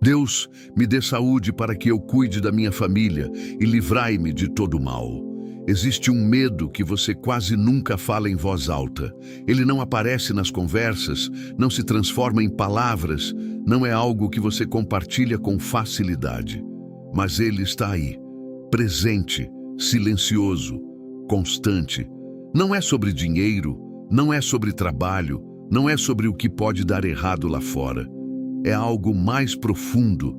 Deus, me dê saúde para que eu cuide da minha família e livrai-me de todo mal. Existe um medo que você quase nunca fala em voz alta. Ele não aparece nas conversas, não se transforma em palavras, não é algo que você compartilha com facilidade. Mas ele está aí, presente, silencioso, constante. Não é sobre dinheiro, não é sobre trabalho, não é sobre o que pode dar errado lá fora. É algo mais profundo.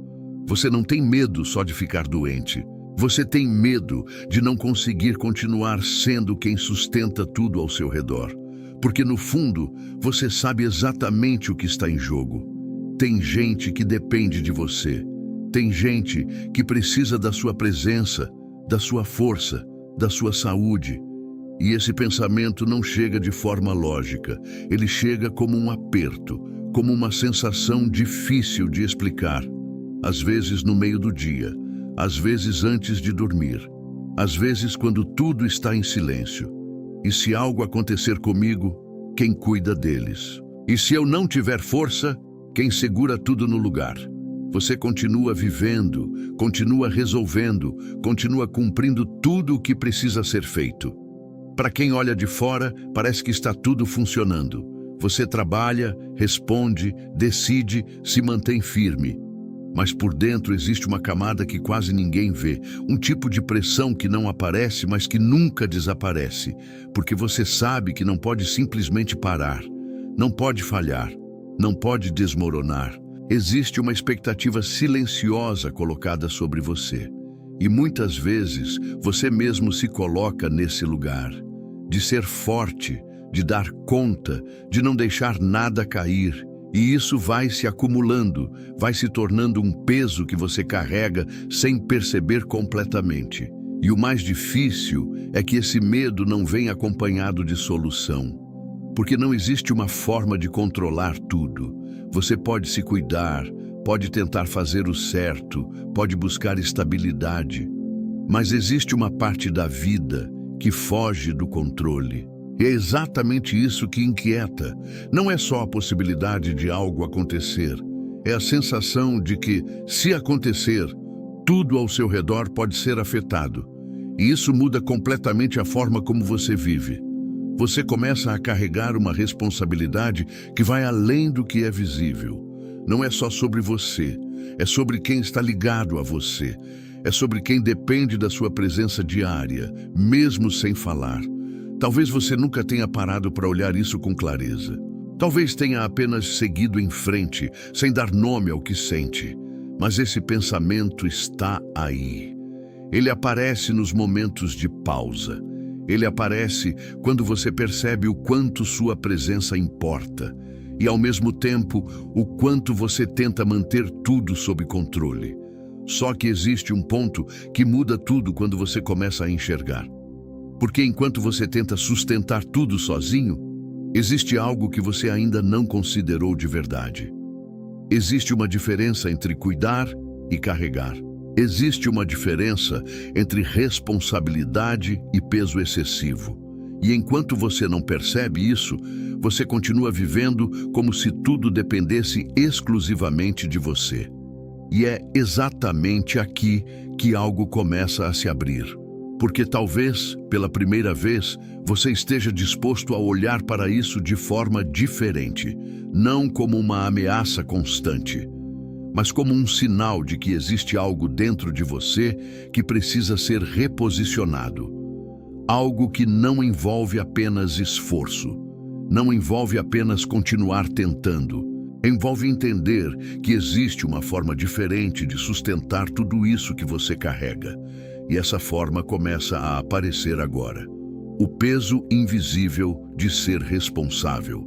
Você não tem medo só de ficar doente. Você tem medo de não conseguir continuar sendo quem sustenta tudo ao seu redor. Porque no fundo, você sabe exatamente o que está em jogo. Tem gente que depende de você. Tem gente que precisa da sua presença, da sua força, da sua saúde. E esse pensamento não chega de forma lógica. Ele chega como um aperto, como uma sensação difícil de explicar. Às vezes no meio do dia, às vezes antes de dormir, às vezes quando tudo está em silêncio. E se algo acontecer comigo, quem cuida deles? E se eu não tiver força, quem segura tudo no lugar? Você continua vivendo, continua resolvendo, continua cumprindo tudo o que precisa ser feito. Para quem olha de fora, parece que está tudo funcionando. Você trabalha, responde, decide, se mantém firme. Mas por dentro existe uma camada que quase ninguém vê, um tipo de pressão que não aparece, mas que nunca desaparece, porque você sabe que não pode simplesmente parar, não pode falhar, não pode desmoronar. Existe uma expectativa silenciosa colocada sobre você. E muitas vezes você mesmo se coloca nesse lugar, de ser forte, de dar conta, de não deixar nada cair. E isso vai se acumulando, vai se tornando um peso que você carrega sem perceber completamente. E o mais difícil é que esse medo não vem acompanhado de solução. Porque não existe uma forma de controlar tudo. Você pode se cuidar, pode tentar fazer o certo, pode buscar estabilidade. Mas existe uma parte da vida que foge do controle. E é exatamente isso que inquieta. Não é só a possibilidade de algo acontecer. É a sensação de que, se acontecer, tudo ao seu redor pode ser afetado. E isso muda completamente a forma como você vive. Você começa a carregar uma responsabilidade que vai além do que é visível. Não é só sobre você, é sobre quem está ligado a você. É sobre quem depende da sua presença diária, mesmo sem falar. Talvez você nunca tenha parado para olhar isso com clareza. Talvez tenha apenas seguido em frente, sem dar nome ao que sente. Mas esse pensamento está aí. Ele aparece nos momentos de pausa. Ele aparece quando você percebe o quanto sua presença importa. E, ao mesmo tempo, o quanto você tenta manter tudo sob controle. Só que existe um ponto que muda tudo quando você começa a enxergar. Porque enquanto você tenta sustentar tudo sozinho, existe algo que você ainda não considerou de verdade. Existe uma diferença entre cuidar e carregar. Existe uma diferença entre responsabilidade e peso excessivo. E enquanto você não percebe isso, você continua vivendo como se tudo dependesse exclusivamente de você. E é exatamente aqui que algo começa a se abrir. Porque talvez, pela primeira vez, você esteja disposto a olhar para isso de forma diferente, não como uma ameaça constante, mas como um sinal de que existe algo dentro de você que precisa ser reposicionado. Algo que não envolve apenas esforço, não envolve apenas continuar tentando, envolve entender que existe uma forma diferente de sustentar tudo isso que você carrega. E essa forma começa a aparecer agora. O peso invisível de ser responsável.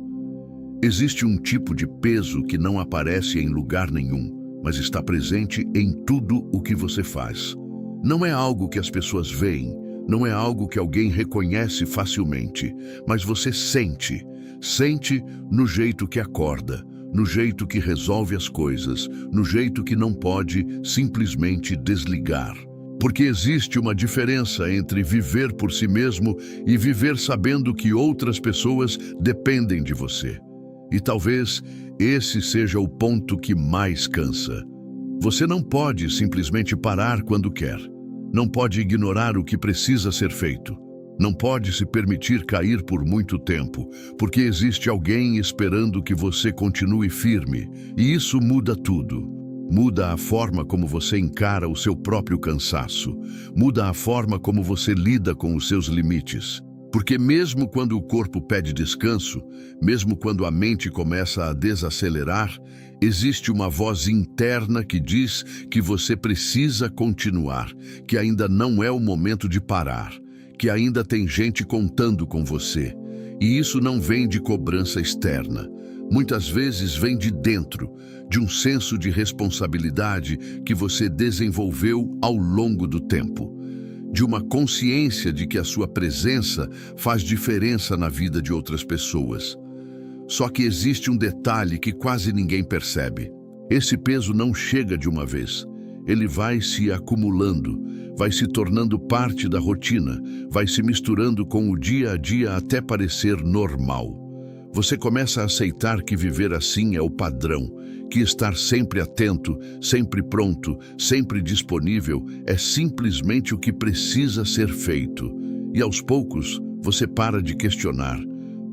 Existe um tipo de peso que não aparece em lugar nenhum, mas está presente em tudo o que você faz. Não é algo que as pessoas veem, não é algo que alguém reconhece facilmente, mas você sente. Sente no jeito que acorda, no jeito que resolve as coisas, no jeito que não pode simplesmente desligar. Porque existe uma diferença entre viver por si mesmo e viver sabendo que outras pessoas dependem de você. E talvez esse seja o ponto que mais cansa. Você não pode simplesmente parar quando quer. Não pode ignorar o que precisa ser feito. Não pode se permitir cair por muito tempo, porque existe alguém esperando que você continue firme. E isso muda tudo. Muda a forma como você encara o seu próprio cansaço. Muda a forma como você lida com os seus limites. Porque mesmo quando o corpo pede descanso, mesmo quando a mente começa a desacelerar, existe uma voz interna que diz que você precisa continuar, que ainda não é o momento de parar, que ainda tem gente contando com você. E isso não vem de cobrança externa. Muitas vezes vem de dentro, de um senso de responsabilidade que você desenvolveu ao longo do tempo. De uma consciência de que a sua presença faz diferença na vida de outras pessoas. Só que existe um detalhe que quase ninguém percebe. Esse peso não chega de uma vez. Ele vai se acumulando, vai se tornando parte da rotina, vai se misturando com o dia a dia até parecer normal. Você começa a aceitar que viver assim é o padrão, que estar sempre atento, sempre pronto, sempre disponível é simplesmente o que precisa ser feito. E aos poucos, você para de questionar,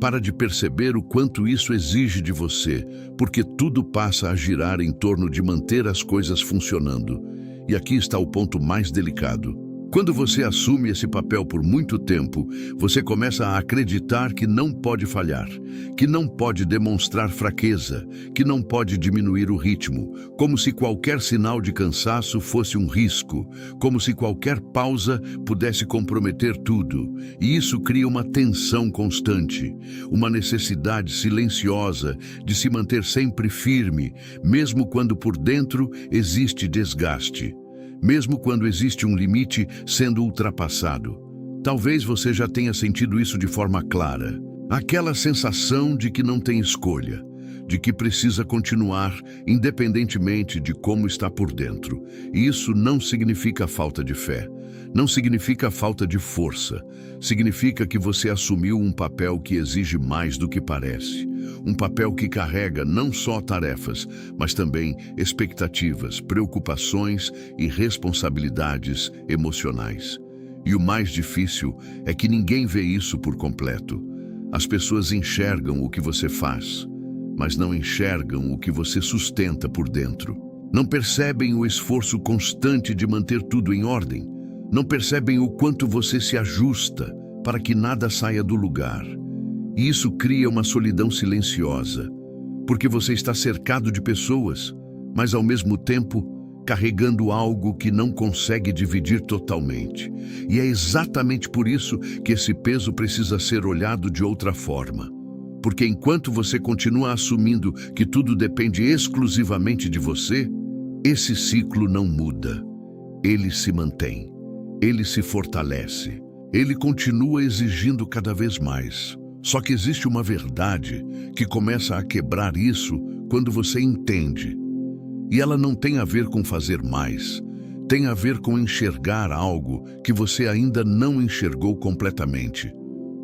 para de perceber o quanto isso exige de você, porque tudo passa a girar em torno de manter as coisas funcionando. E aqui está o ponto mais delicado. Quando você assume esse papel por muito tempo, você começa a acreditar que não pode falhar, que não pode demonstrar fraqueza, que não pode diminuir o ritmo, como se qualquer sinal de cansaço fosse um risco, como se qualquer pausa pudesse comprometer tudo. E isso cria uma tensão constante, uma necessidade silenciosa de se manter sempre firme, mesmo quando por dentro existe desgaste. Mesmo quando existe um limite sendo ultrapassado. Talvez você já tenha sentido isso de forma clara. Aquela sensação de que não tem escolha, de que precisa continuar independentemente de como está por dentro. E isso não significa falta de fé, não significa falta de força. Significa que você assumiu um papel que exige mais do que parece. Um papel que carrega não só tarefas, mas também expectativas, preocupações e responsabilidades emocionais. E o mais difícil é que ninguém vê isso por completo. As pessoas enxergam o que você faz, mas não enxergam o que você sustenta por dentro. Não percebem o esforço constante de manter tudo em ordem. Não percebem o quanto você se ajusta para que nada saia do lugar. E isso cria uma solidão silenciosa, porque você está cercado de pessoas, mas ao mesmo tempo carregando algo que não consegue dividir totalmente. E é exatamente por isso que esse peso precisa ser olhado de outra forma. Porque enquanto você continua assumindo que tudo depende exclusivamente de você, esse ciclo não muda. Ele se mantém, ele se fortalece, ele continua exigindo cada vez mais. Só que existe uma verdade que começa a quebrar isso quando você entende. E ela não tem a ver com fazer mais, tem a ver com enxergar algo que você ainda não enxergou completamente.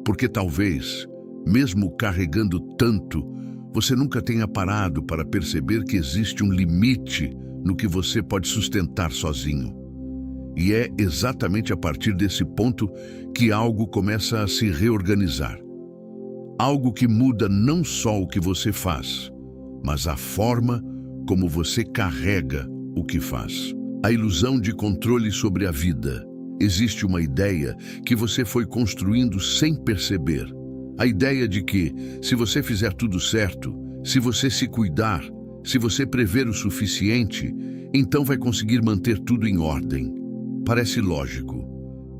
Porque talvez, mesmo carregando tanto, você nunca tenha parado para perceber que existe um limite no que você pode sustentar sozinho. E é exatamente a partir desse ponto que algo começa a se reorganizar. Algo que muda não só o que você faz, mas a forma como você carrega o que faz. A ilusão de controle sobre a vida. Existe uma ideia que você foi construindo sem perceber. A ideia de que, se você fizer tudo certo, se você se cuidar, se você prever o suficiente, então vai conseguir manter tudo em ordem. Parece lógico,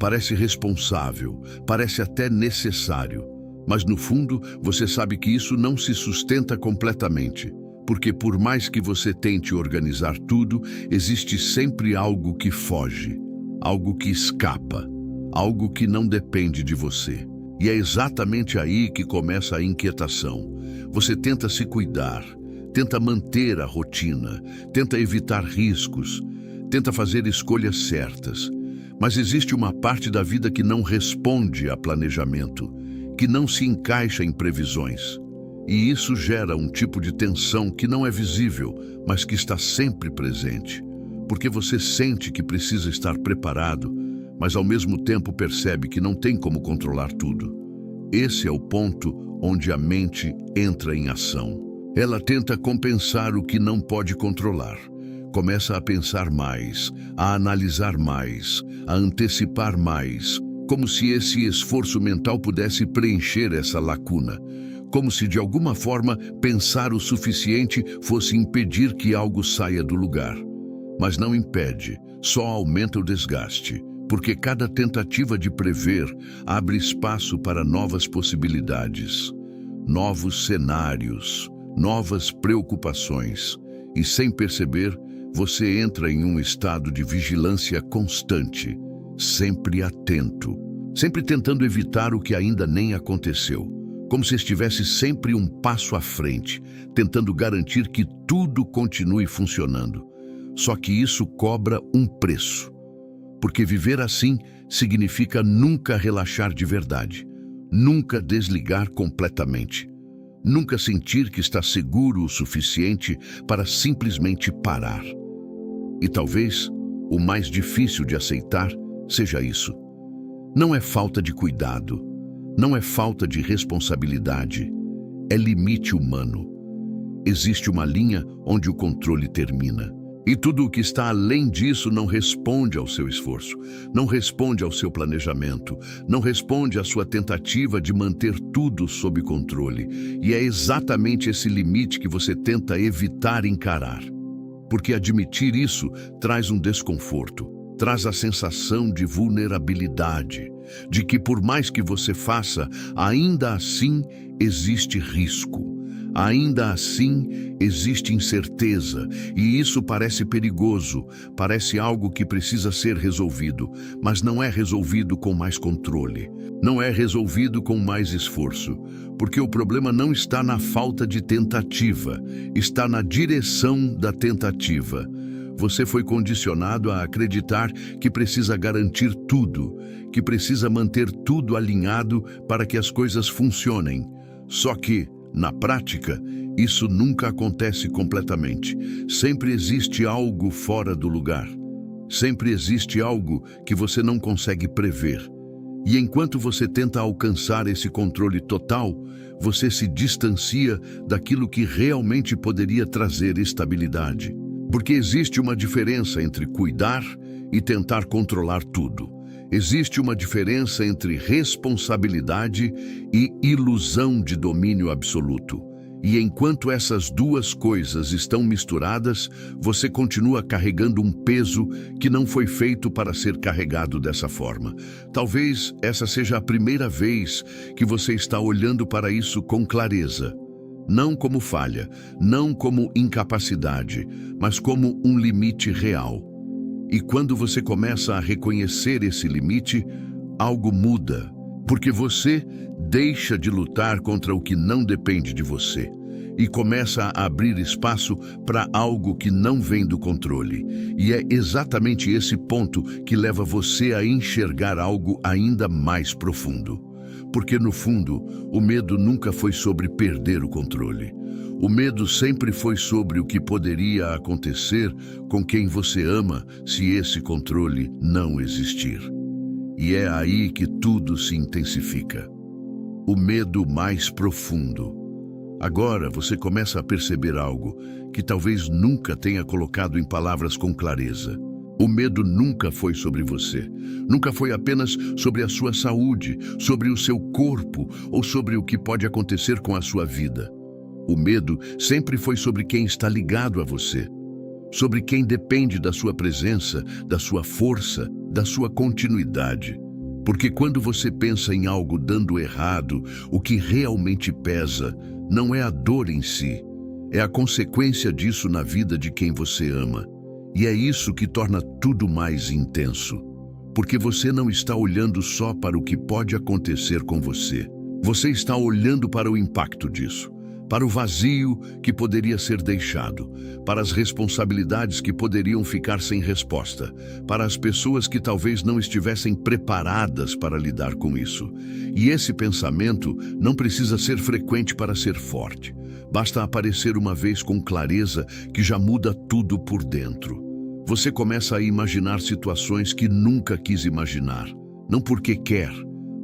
parece responsável, parece até necessário. Mas no fundo, você sabe que isso não se sustenta completamente. Porque por mais que você tente organizar tudo, existe sempre algo que foge, algo que escapa, algo que não depende de você. E é exatamente aí que começa a inquietação. Você tenta se cuidar, tenta manter a rotina, tenta evitar riscos, tenta fazer escolhas certas. Mas existe uma parte da vida que não responde a planejamento, que não se encaixa em previsões. E isso gera um tipo de tensão que não é visível, mas que está sempre presente. porque você sente que precisa estar preparado, mas ao mesmo tempo percebe que não tem como controlar tudo. Esse é o ponto onde a mente entra em ação. Ela tenta compensar o que não pode controlar. Começa a pensar mais, a analisar mais, a antecipar mais, como se esse esforço mental pudesse preencher essa lacuna. Como se de alguma forma pensar o suficiente fosse impedir que algo saia do lugar. Mas não impede, só aumenta o desgaste, porque cada tentativa de prever abre espaço para novas possibilidades, novos cenários, novas preocupações, e sem perceber, você entra em um estado de vigilância constante, sempre atento, sempre tentando evitar o que ainda nem aconteceu, como se estivesse sempre um passo à frente, tentando garantir que tudo continue funcionando. Só que isso cobra um preço, porque viver assim significa nunca relaxar de verdade, nunca desligar completamente, nunca sentir que está seguro o suficiente para simplesmente parar. E talvez o mais difícil de aceitar seja isso. Não é falta de cuidado, não é falta de responsabilidade, é limite humano. Existe uma linha onde o controle termina. E tudo o que está além disso não responde ao seu esforço, não responde ao seu planejamento, não responde à sua tentativa de manter tudo sob controle. E é exatamente esse limite que você tenta evitar encarar. Porque admitir isso traz um desconforto, traz a sensação de vulnerabilidade, de que por mais que você faça, ainda assim existe risco. Ainda assim, existe incerteza, e isso parece perigoso, parece algo que precisa ser resolvido, mas não é resolvido com mais controle, não é resolvido com mais esforço, porque o problema não está na falta de tentativa, está na direção da tentativa. Você foi condicionado a acreditar que precisa garantir tudo, que precisa manter tudo alinhado para que as coisas funcionem. Só que, na prática, isso nunca acontece completamente. Sempre existe algo fora do lugar. Sempre existe algo que você não consegue prever. E enquanto você tenta alcançar esse controle total, você se distancia daquilo que realmente poderia trazer estabilidade. Porque existe uma diferença entre cuidar e tentar controlar tudo. Existe uma diferença entre responsabilidade e ilusão de domínio absoluto. E enquanto essas duas coisas estão misturadas, você continua carregando um peso que não foi feito para ser carregado dessa forma. Talvez essa seja a primeira vez que você está olhando para isso com clareza. Não como falha, não como incapacidade, mas como um limite real. E quando você começa a reconhecer esse limite, algo muda, porque você deixa de lutar contra o que não depende de você e começa a abrir espaço para algo que não vem do controle. E é exatamente esse ponto que leva você a enxergar algo ainda mais profundo. Porque, no fundo, o medo nunca foi sobre perder o controle. O medo sempre foi sobre o que poderia acontecer com quem você ama se esse controle não existir. E é aí que tudo se intensifica. O medo mais profundo. Agora você começa a perceber algo que talvez nunca tenha colocado em palavras com clareza. O medo nunca foi sobre você, nunca foi apenas sobre a sua saúde, sobre o seu corpo ou sobre o que pode acontecer com a sua vida. O medo sempre foi sobre quem está ligado a você, sobre quem depende da sua presença, da sua força, da sua continuidade. Porque quando você pensa em algo dando errado, o que realmente pesa não é a dor em si, é a consequência disso na vida de quem você ama. E é isso que torna tudo mais intenso, porque você não está olhando só para o que pode acontecer com você. Você está olhando para o impacto disso, para o vazio que poderia ser deixado, para as responsabilidades que poderiam ficar sem resposta, para as pessoas que talvez não estivessem preparadas para lidar com isso. E esse pensamento não precisa ser frequente para ser forte. Basta aparecer uma vez com clareza que já muda tudo por dentro. Você começa a imaginar situações que nunca quis imaginar, não porque quer,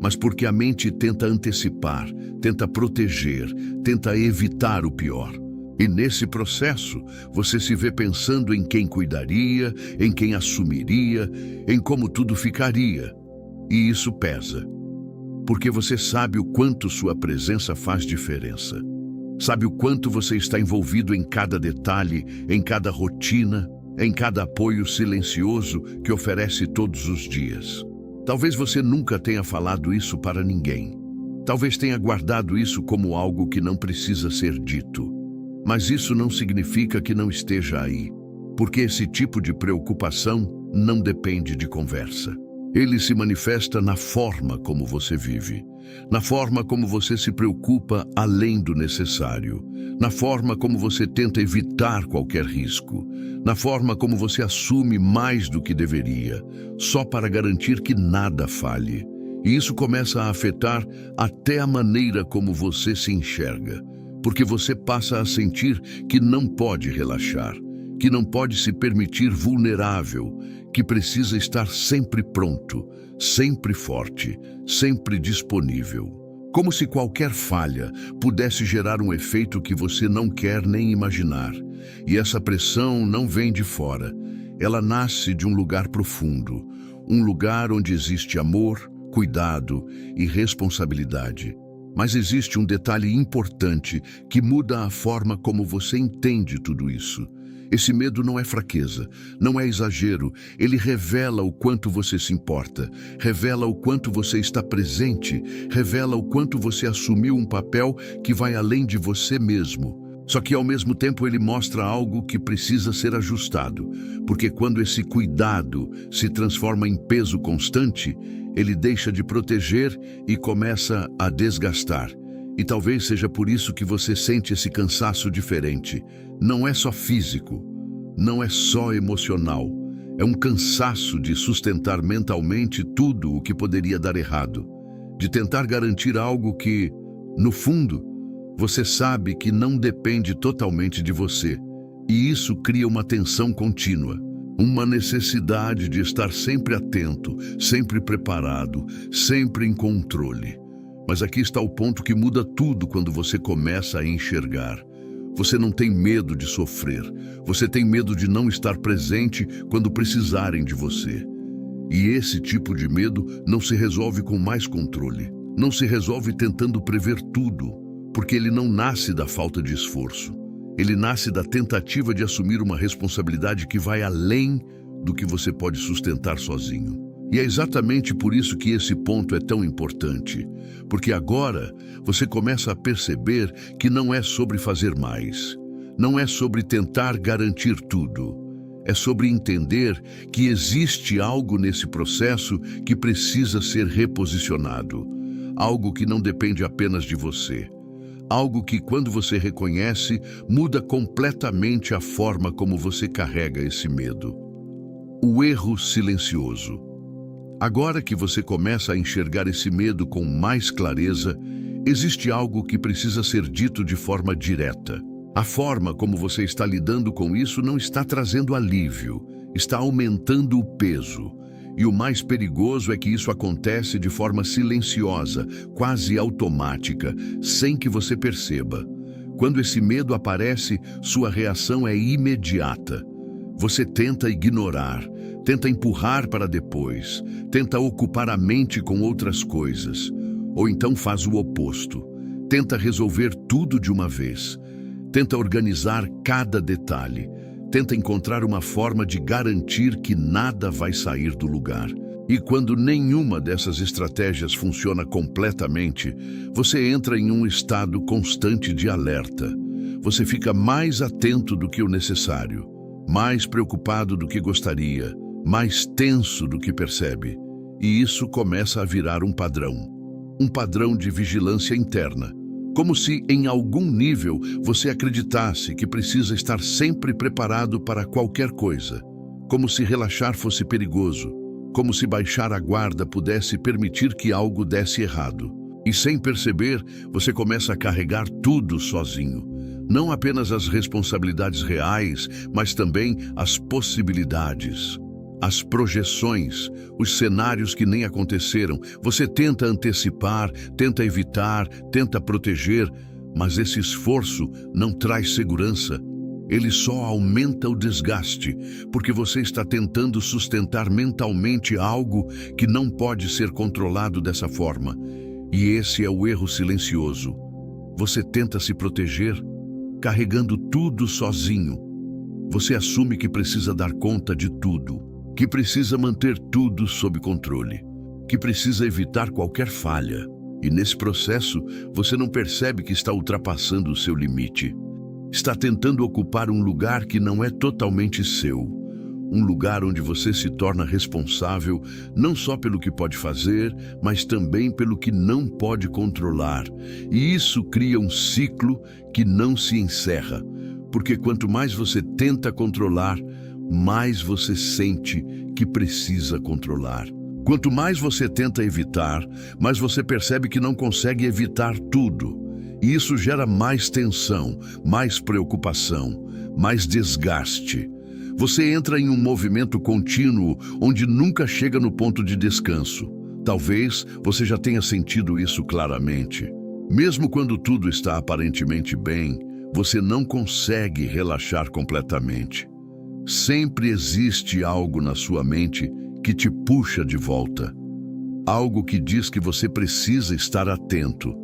mas porque a mente tenta antecipar, tenta proteger, tenta evitar o pior. E nesse processo, você se vê pensando em quem cuidaria, em quem assumiria, em como tudo ficaria. E isso pesa, porque você sabe o quanto sua presença faz diferença. Sabe o quanto você está envolvido em cada detalhe, em cada rotina, em cada apoio silencioso que oferece todos os dias. Talvez você nunca tenha falado isso para ninguém. Talvez tenha guardado isso como algo que não precisa ser dito. Mas isso não significa que não esteja aí, porque esse tipo de preocupação não depende de conversa. Ele se manifesta na forma como você vive, na forma como você se preocupa além do necessário, na forma como você tenta evitar qualquer risco, na forma como você assume mais do que deveria, só para garantir que nada falhe. E isso começa a afetar até a maneira como você se enxerga, porque você passa a sentir que não pode relaxar, que não pode se permitir vulnerável, que precisa estar sempre pronto, sempre forte, sempre disponível. Como se qualquer falha pudesse gerar um efeito que você não quer nem imaginar. E essa pressão não vem de fora, ela nasce de um lugar profundo, um lugar onde existe amor, cuidado e responsabilidade. Mas existe um detalhe importante que muda a forma como você entende tudo isso. Esse medo não é fraqueza, não é exagero, ele revela o quanto você se importa, revela o quanto você está presente, revela o quanto você assumiu um papel que vai além de você mesmo. Só que ao mesmo tempo ele mostra algo que precisa ser ajustado, porque quando esse cuidado se transforma em peso constante, ele deixa de proteger e começa a desgastar. E talvez seja por isso que você sente esse cansaço diferente. Não é só físico, não é só emocional. É um cansaço de sustentar mentalmente tudo o que poderia dar errado, de tentar garantir algo que, no fundo, você sabe que não depende totalmente de você. E isso cria uma tensão contínua, uma necessidade de estar sempre atento, sempre preparado, sempre em controle. Mas aqui está o ponto que muda tudo quando você começa a enxergar. Você não tem medo de sofrer. Você tem medo de não estar presente quando precisarem de você. E esse tipo de medo não se resolve com mais controle. Não se resolve tentando prever tudo, porque ele não nasce da falta de esforço. Ele nasce da tentativa de assumir uma responsabilidade que vai além do que você pode sustentar sozinho. E é exatamente por isso que esse ponto é tão importante, porque agora você começa a perceber que não é sobre fazer mais, não é sobre tentar garantir tudo, é sobre entender que existe algo nesse processo que precisa ser reposicionado, algo que não depende apenas de você, algo que, quando você reconhece, muda completamente a forma como você carrega esse medo. O erro silencioso. Agora que você começa a enxergar esse medo com mais clareza, existe algo que precisa ser dito de forma direta. A forma como você está lidando com isso não está trazendo alívio, está aumentando o peso. E o mais perigoso é que isso acontece de forma silenciosa, quase automática, sem que você perceba. Quando esse medo aparece, sua reação é imediata. Você tenta ignorar, tenta empurrar para depois, tenta ocupar a mente com outras coisas, ou então faz o oposto. Tenta resolver tudo de uma vez, tenta organizar cada detalhe, tenta encontrar uma forma de garantir que nada vai sair do lugar. E quando nenhuma dessas estratégias funciona completamente, você entra em um estado constante de alerta. Você fica mais atento do que o necessário, mais preocupado do que gostaria, mais tenso do que percebe. E isso começa a virar um padrão de vigilância interna. Como se, em algum nível, você acreditasse que precisa estar sempre preparado para qualquer coisa. Como se relaxar fosse perigoso. Como se baixar a guarda pudesse permitir que algo desse errado. E sem perceber, você começa a carregar tudo sozinho. Não apenas as responsabilidades reais, mas também as possibilidades, as projeções, os cenários que nem aconteceram. Você tenta antecipar, tenta evitar, tenta proteger, mas esse esforço não traz segurança. Ele só aumenta o desgaste, porque você está tentando sustentar mentalmente algo que não pode ser controlado dessa forma. E esse é o erro silencioso. Você tenta se proteger, carregando tudo sozinho. Você assume que precisa dar conta de tudo, que precisa manter tudo sob controle, que precisa evitar qualquer falha. E nesse processo, você não percebe que está ultrapassando o seu limite. Está tentando ocupar um lugar que não é totalmente seu. Um lugar onde você se torna responsável não só pelo que pode fazer, mas também pelo que não pode controlar. E isso cria um ciclo que não se encerra, porque quanto mais você tenta controlar, mais você sente que precisa controlar. Quanto mais você tenta evitar, mais você percebe que não consegue evitar tudo. E isso gera mais tensão, mais preocupação, mais desgaste. Você entra em um movimento contínuo onde nunca chega no ponto de descanso. Talvez você já tenha sentido isso claramente. Mesmo quando tudo está aparentemente bem, você não consegue relaxar completamente. Sempre existe algo na sua mente que te puxa de volta. Algo que diz que você precisa estar atento,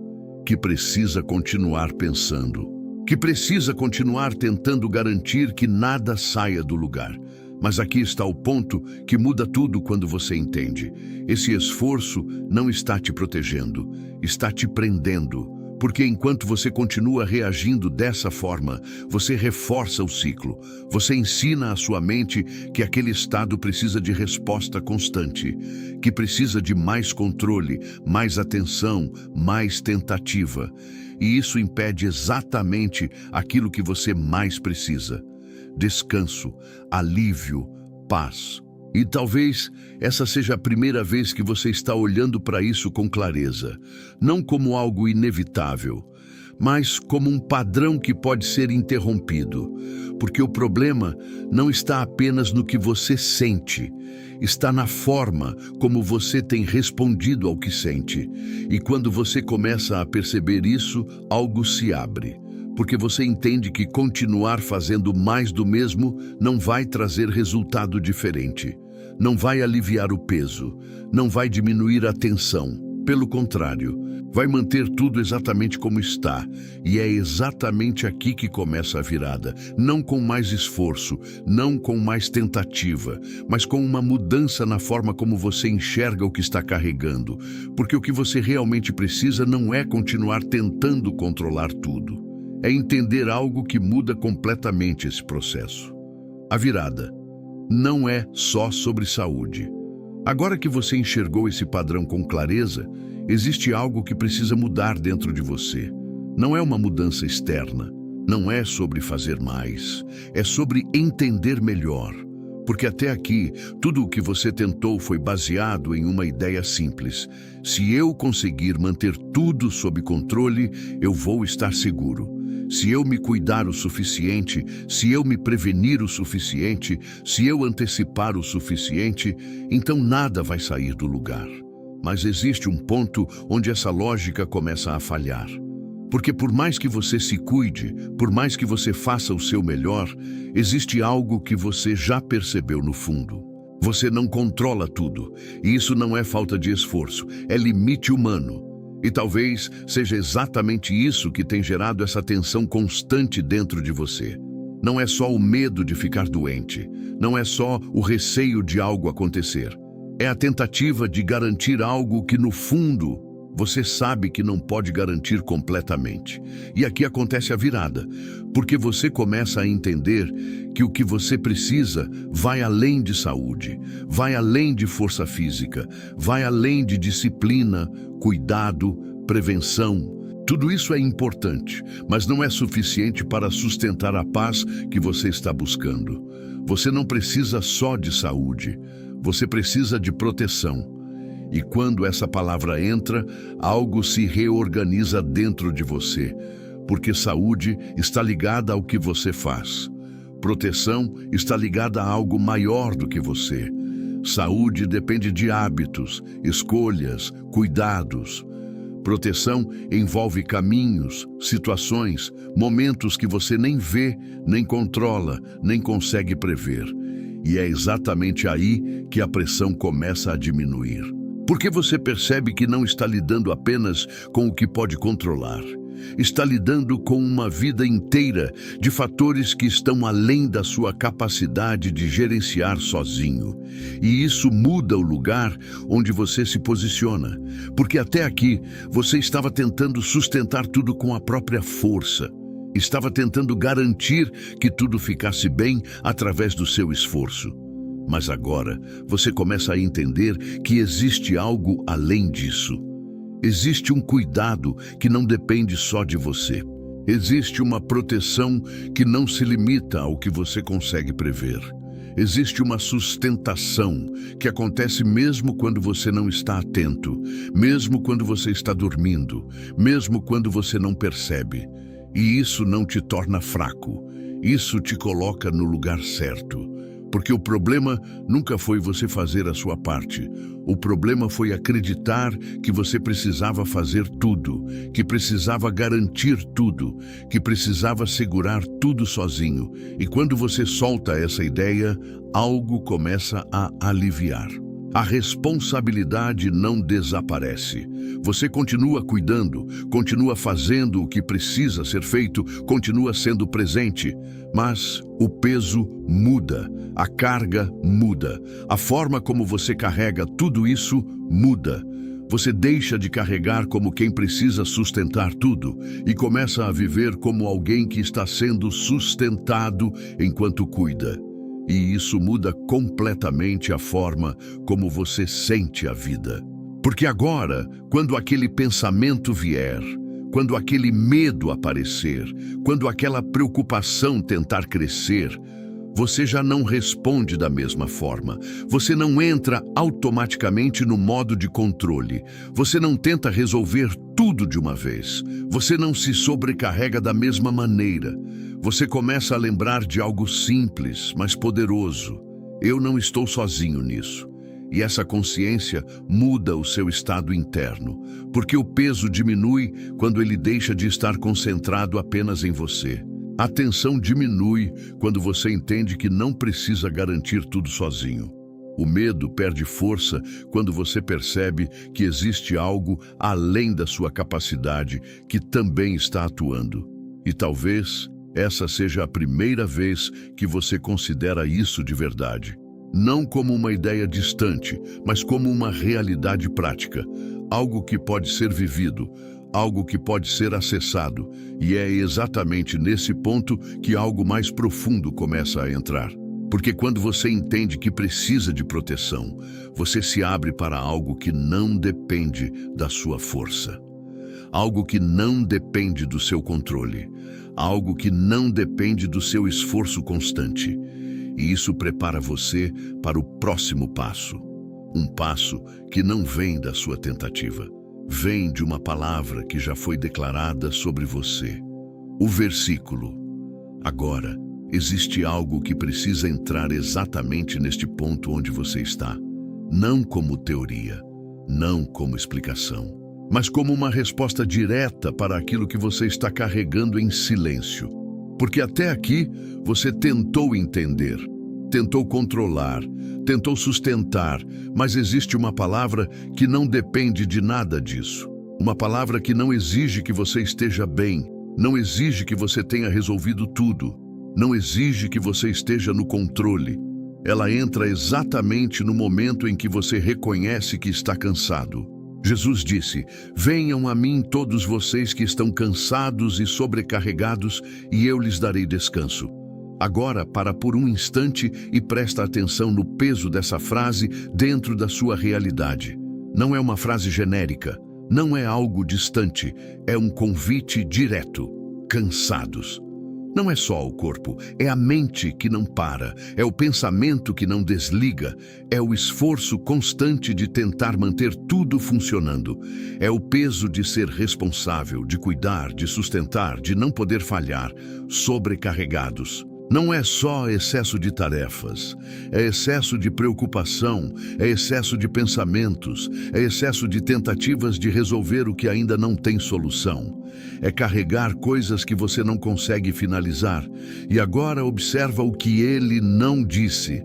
que precisa continuar pensando, que precisa continuar tentando garantir que nada saia do lugar. Mas aqui está o ponto que muda tudo quando você entende. Esse esforço não está te protegendo, está te prendendo. Porque enquanto você continua reagindo dessa forma, você reforça o ciclo. Você ensina à sua mente que aquele estado precisa de resposta constante, que precisa de mais controle, mais atenção, mais tentativa. E isso impede exatamente aquilo que você mais precisa: descanso, alívio, paz. E talvez essa seja a primeira vez que você está olhando para isso com clareza, não como algo inevitável, mas como um padrão que pode ser interrompido, porque o problema não está apenas no que você sente, está na forma como você tem respondido ao que sente. E quando você começa a perceber isso, algo se abre. Porque você entende que continuar fazendo mais do mesmo não vai trazer resultado diferente. Não vai aliviar o peso, não vai diminuir a tensão. Pelo contrário, vai manter tudo exatamente como está. E é exatamente aqui que começa a virada. Não com mais esforço, não com mais tentativa, mas com uma mudança na forma como você enxerga o que está carregando. Porque o que você realmente precisa não é continuar tentando controlar tudo. É entender algo que muda completamente esse processo. A virada não é só sobre saúde. Agora que você enxergou esse padrão com clareza, existe algo que precisa mudar dentro de você. Não é uma mudança externa, não é sobre fazer mais, é sobre entender melhor. Porque até aqui, tudo o que você tentou foi baseado em uma ideia simples. Se eu conseguir manter tudo sob controle, eu vou estar seguro. Se eu me cuidar o suficiente, se eu me prevenir o suficiente, se eu antecipar o suficiente, então nada vai sair do lugar. Mas existe um ponto onde essa lógica começa a falhar. Porque por mais que você se cuide, por mais que você faça o seu melhor, existe algo que você já percebeu no fundo. Você não controla tudo, e isso não é falta de esforço, é limite humano. E talvez seja exatamente isso que tem gerado essa tensão constante dentro de você. Não é só o medo de ficar doente, não é só o receio de algo acontecer. É a tentativa de garantir algo que, no fundo, você sabe que não pode garantir completamente. E aqui acontece a virada, porque você começa a entender que o que você precisa vai além de saúde, vai além de força física, vai além de disciplina, cuidado, prevenção. Tudo isso é importante, mas não é suficiente para sustentar a paz que você está buscando. Você não precisa só de saúde, você precisa de proteção. E quando essa palavra entra, algo se reorganiza dentro de você, porque saúde está ligada ao que você faz. Proteção está ligada a algo maior do que você. Saúde depende de hábitos, escolhas, cuidados. Proteção envolve caminhos, situações, momentos que você nem vê, nem controla, nem consegue prever. E é exatamente aí que a pressão começa a diminuir. Porque você percebe que não está lidando apenas com o que pode controlar. Está lidando com uma vida inteira de fatores que estão além da sua capacidade de gerenciar sozinho. E isso muda o lugar onde você se posiciona. Porque até aqui você estava tentando sustentar tudo com a própria força. Estava tentando garantir que tudo ficasse bem através do seu esforço. Mas agora você começa a entender que existe algo além disso. Existe um cuidado que não depende só de você. Existe uma proteção que não se limita ao que você consegue prever. Existe uma sustentação que acontece mesmo quando você não está atento, mesmo quando você está dormindo, mesmo quando você não percebe. E isso não te torna fraco. Isso te coloca no lugar certo. Porque o problema nunca foi você fazer a sua parte. O problema foi acreditar que você precisava fazer tudo, que precisava garantir tudo, que precisava segurar tudo sozinho. E quando você solta essa ideia, algo começa a aliviar. A responsabilidade não desaparece. Você continua cuidando, continua fazendo o que precisa ser feito, continua sendo presente, mas o peso muda, a carga muda, a forma como você carrega tudo isso muda. Você deixa de carregar como quem precisa sustentar tudo e começa a viver como alguém que está sendo sustentado enquanto cuida. E isso muda completamente a forma como você sente a vida. Porque agora, quando aquele pensamento vier, quando aquele medo aparecer, quando aquela preocupação tentar crescer, você já não responde da mesma forma. Você não entra automaticamente no modo de controle. Você não tenta resolver tudo de uma vez. Você não se sobrecarrega da mesma maneira. Você começa a lembrar de algo simples, mas poderoso. Eu não estou sozinho nisso. E essa consciência muda o seu estado interno, porque o peso diminui quando ele deixa de estar concentrado apenas em você. A tensão diminui quando você entende que não precisa garantir tudo sozinho. O medo perde força quando você percebe que existe algo além da sua capacidade que também está atuando. E talvez essa seja a primeira vez que você considera isso de verdade. Não como uma ideia distante, mas como uma realidade prática. Algo que pode ser vivido, algo que pode ser acessado. E é exatamente nesse ponto que algo mais profundo começa a entrar. Porque quando você entende que precisa de proteção, você se abre para algo que não depende da sua força. Algo que não depende do seu controle. Algo que não depende do seu esforço constante. E isso prepara você para o próximo passo. Um passo que não vem da sua tentativa. Vem de uma palavra que já foi declarada sobre você. O versículo. Agora, existe algo que precisa entrar exatamente neste ponto onde você está. Não como teoria, não como explicação, mas como uma resposta direta para aquilo que você está carregando em silêncio. Porque até aqui você tentou entender, tentou controlar, tentou sustentar, mas existe uma palavra que não depende de nada disso. Uma palavra que não exige que você esteja bem, não exige que você tenha resolvido tudo, não exige que você esteja no controle. Ela entra exatamente no momento em que você reconhece que está cansado. Jesus disse: "Venham a mim todos vocês que estão cansados e sobrecarregados, e eu lhes darei descanso." Agora, para por um instante e presta atenção no peso dessa frase dentro da sua realidade. Não é uma frase genérica, não é algo distante, é um convite direto. Cansados. Não é só o corpo, é a mente que não para, é o pensamento que não desliga, é o esforço constante de tentar manter tudo funcionando, é o peso de ser responsável, de cuidar, de sustentar, de não poder falhar, sobrecarregados. Não é só excesso de tarefas, é excesso de preocupação, é excesso de pensamentos, é excesso de tentativas de resolver o que ainda não tem solução. É carregar coisas que você não consegue finalizar. E agora observa o que ele não disse.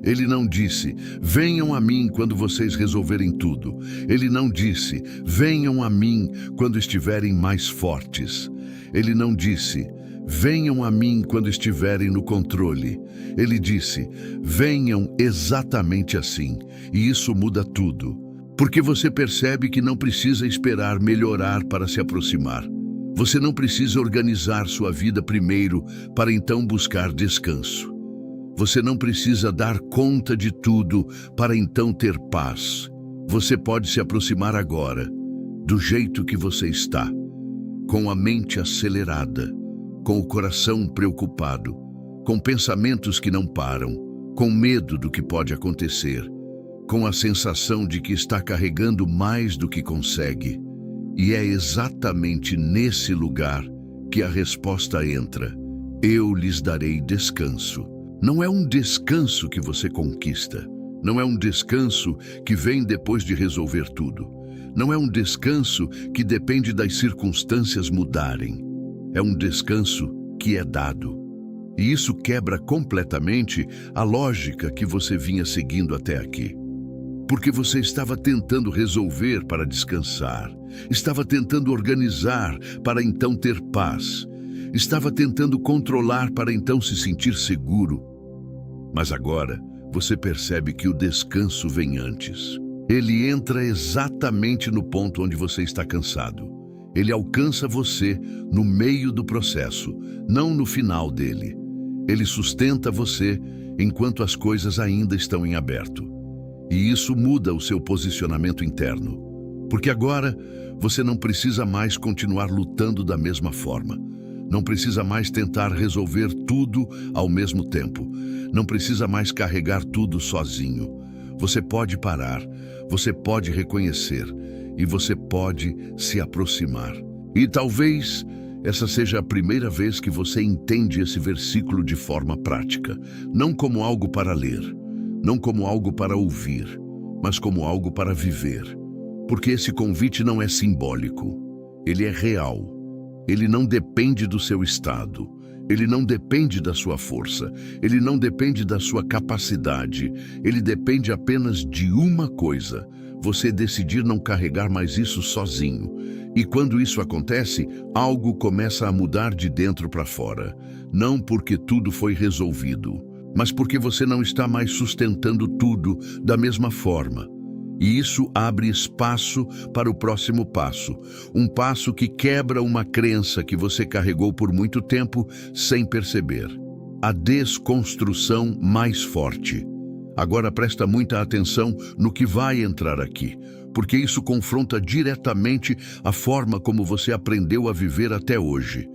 Ele não disse, venham a mim quando vocês resolverem tudo. Ele não disse, venham a mim quando estiverem mais fortes. Ele não disse, venham a mim quando estiverem no controle. Ele disse, venham exatamente assim. E isso muda tudo. Porque você percebe que não precisa esperar melhorar para se aproximar. Você não precisa organizar sua vida primeiro para então buscar descanso. Você não precisa dar conta de tudo para então ter paz. Você pode se aproximar agora, do jeito que você está, com a mente acelerada, com o coração preocupado, com pensamentos que não param, com medo do que pode acontecer, com a sensação de que está carregando mais do que consegue. E é exatamente nesse lugar que a resposta entra. Eu lhes darei descanso. Não é um descanso que você conquista. Não é um descanso que vem depois de resolver tudo. Não é um descanso que depende das circunstâncias mudarem. É um descanso que é dado. E isso quebra completamente a lógica que você vinha seguindo até aqui. Porque você estava tentando resolver para descansar, estava tentando organizar para então ter paz, estava tentando controlar para então se sentir seguro. Mas agora você percebe que o descanso vem antes. Ele entra exatamente no ponto onde você está cansado. Ele alcança você no meio do processo, não no final dele. Ele sustenta você enquanto as coisas ainda estão em aberto. E isso muda o seu posicionamento interno. Porque agora você não precisa mais continuar lutando da mesma forma. Não precisa mais tentar resolver tudo ao mesmo tempo. Não precisa mais carregar tudo sozinho. Você pode parar, você pode reconhecer e você pode se aproximar. E talvez essa seja a primeira vez que você entende esse versículo de forma prática. Não como algo para ler, não como algo para ouvir, mas como algo para viver. Porque esse convite não é simbólico, ele é real. Ele não depende do seu estado, ele não depende da sua força, ele não depende da sua capacidade, ele depende apenas de uma coisa: você decidir não carregar mais isso sozinho. E quando isso acontece, algo começa a mudar de dentro para fora. Não porque tudo foi resolvido, mas porque você não está mais sustentando tudo da mesma forma. E isso abre espaço para o próximo passo. Um passo que quebra uma crença que você carregou por muito tempo sem perceber. A desconstrução mais forte. Agora presta muita atenção no que vai entrar aqui, porque isso confronta diretamente a forma como você aprendeu a viver até hoje.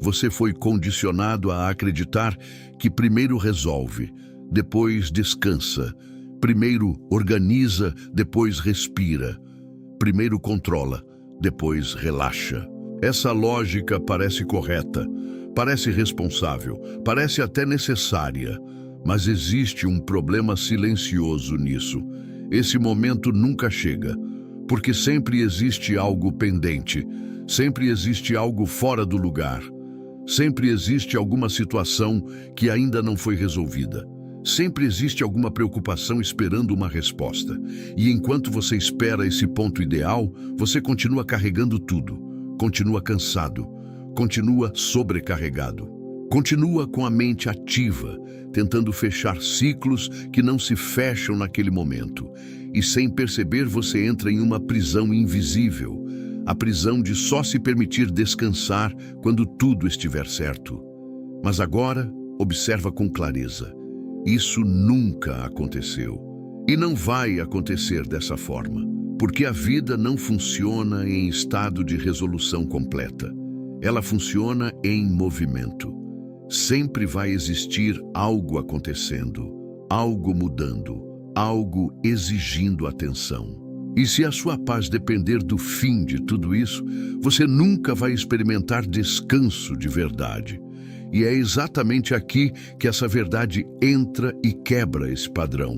Você foi condicionado a acreditar que primeiro resolve, depois descansa. Primeiro organiza, depois respira. Primeiro controla, depois relaxa. Essa lógica parece correta, parece responsável, parece até necessária. Mas existe um problema silencioso nisso. Esse momento nunca chega, porque sempre existe algo pendente, sempre existe algo fora do lugar, sempre existe alguma situação que ainda não foi resolvida. Sempre existe alguma preocupação esperando uma resposta. E enquanto você espera esse ponto ideal, você continua carregando tudo. Continua cansado. Continua sobrecarregado. Continua com a mente ativa, tentando fechar ciclos que não se fecham naquele momento. E sem perceber, você entra em uma prisão invisível. A prisão de só se permitir descansar quando tudo estiver certo. Mas agora, observa com clareza. Isso nunca aconteceu. E não vai acontecer dessa forma, porque a vida não funciona em estado de resolução completa. Ela funciona em movimento. Sempre vai existir algo acontecendo, algo mudando, algo exigindo atenção. E se a sua paz depender do fim de tudo isso, você nunca vai experimentar descanso de verdade. E é exatamente aqui que essa verdade entra e quebra esse padrão.